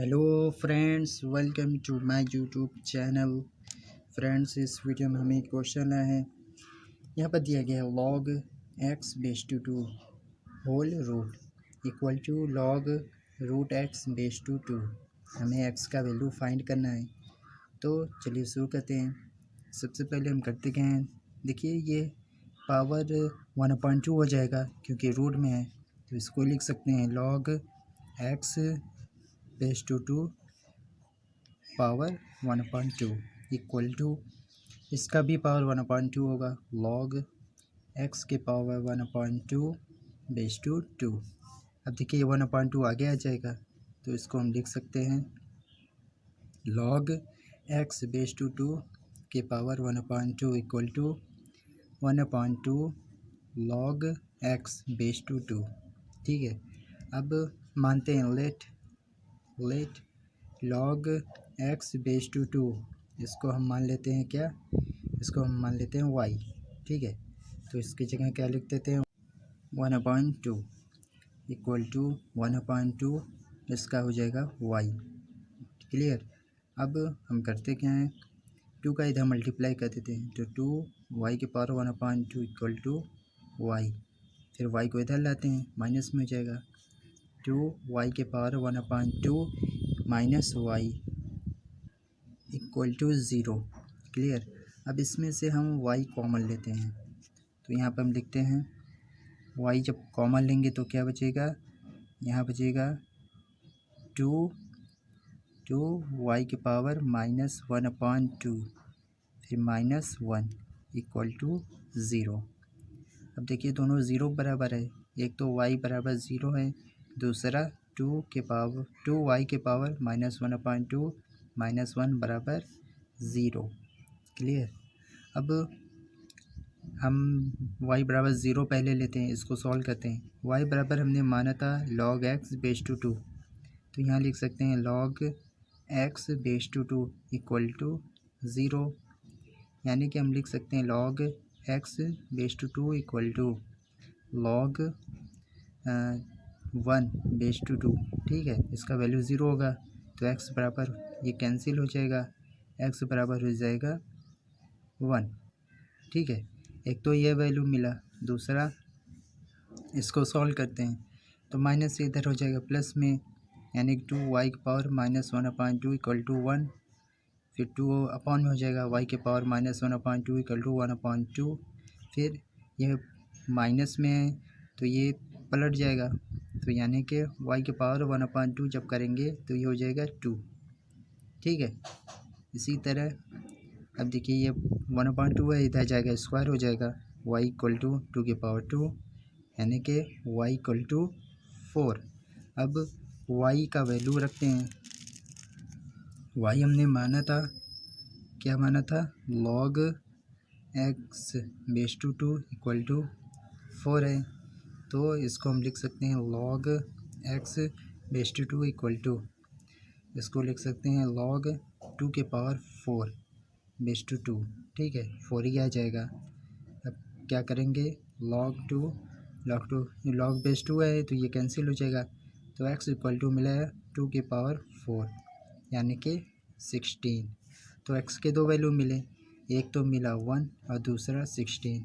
Hello friends, welcome to my YouTube channel. Friends, इस video में हमें एक क्वेश्चन आया है। यहाँ पर दिया गया है log x base two 2 whole root equal to log root x base two 2। हमें x का वैल्यू फाइंड करना है। तो चलिए शुरू करते हैं। सबसे पहले हम करते क्या हैं, देखिए ये पावर 1/2 हो जाएगा क्योंकि रूट में है, तो इसको लिख सकते हैं log x base two 2 power 1/2 equal to, इसका भी पावर 1/2 होगा, log x के पावर 1/2 बेस टू 2। अब देखिए 1/2 आगे आ जाएगा, तो इसको हम लिख सकते हैं log x बेस टू 2 के power 1/2 equal to 1/2 log x base two 2। ठीक है, अब मानते हैं let log x base two 2, इसको हम मान लेते हैं क्या, इसको हम मान लेते हैं y। ठीक है, तो इसकी जगह क्या लिख देते हैं 1/2 इक्वल टू 1/2, इसका हो जाएगा y। क्लियर। अब हम करते क्या हैं, 2 का इधर मल्टीप्लाई कर देते हैं, तो 2 y के पावर 1/2 इक्वल टू y। फिर y को इधर लाते हैं, माइनस में हो जाएगा 2y के power 1/2 minus y equal to 0। Clear. अब इसमें से हम y कॉमन लेते हैं, तो यहाँ पर हम लिखते हैं y जब कॉमन लेंगे तो क्या बचेगा, यहाँ बचेगा 2y के पावर माइनस 1/2 फिर माइनस 1 इक्वल टू 0। अब देखिए दोनों ज़ीरो बराबर है, एक तो y बराबर 0 है, दूसरा 2y के पावर माइनस 1/2 माइनस 1 बराबर 0। क्लियर। अब हम y बराबर 0 पहले लेते हैं, इसको सॉल्व करते हैं। y बराबर हमने माना था log x बेस टू 2, तो यहाँ लिख सकते हैं log x base two 2 equal to 0, यानी कि हम लिख सकते हैं log x base two 2 equal to log 1 base two 2। ठीक है, इसका वैल्यू 0 होगा, तो x बराबर ये कैंसिल हो जाएगा, x बराबर हो जाएगा 1। ठीक है, एक तो ये वैल्यू मिला, दूसरा इसको सॉल्व करते हैं तो माइनस से इधर हो जाएगा प्लस में, यानी 2y की पावर माइनस 1/2 इक्वल टू 1, फिर 2 अपॉन में हो जाएगा y के पावर माइनस 1/2 इक्वल टू 1/2, फिर यह माइनस में है तो ये पलट जाएगा, तो यानी कि y के पावर 1/2 जब करेंगे तो ये हो जाएगा 2। ठीक है, इसी तरह अब देखिए ये 1/2 है, इधर जाएगा स्क्वायर हो जाएगा, y इक्वल टू 2 के पावर 2, यानी कि y इक्वल टू 4। अब y का वैल्यू रखते हैं, y हमने माना था, क्या माना था, log x base two 2 equal to 4 है, तो इसको हम लिख सकते हैं log x base two 2 equal to, इसको लिख सकते हैं log 2 के पावर 4 बेस टू 2। ठीक है, 4 ही आ जाएगा। अब क्या करेंगे, log बेस 2 है तो ये कैंसिल हो जाएगा, तो x इक्वल टू मिला है 2 के पावर 4 यानी कि 16। तो x के दो वैल्यू मिले, एक तो मिला 1 और दूसरा 16,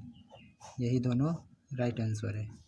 यही दोनों राइट आंसर है।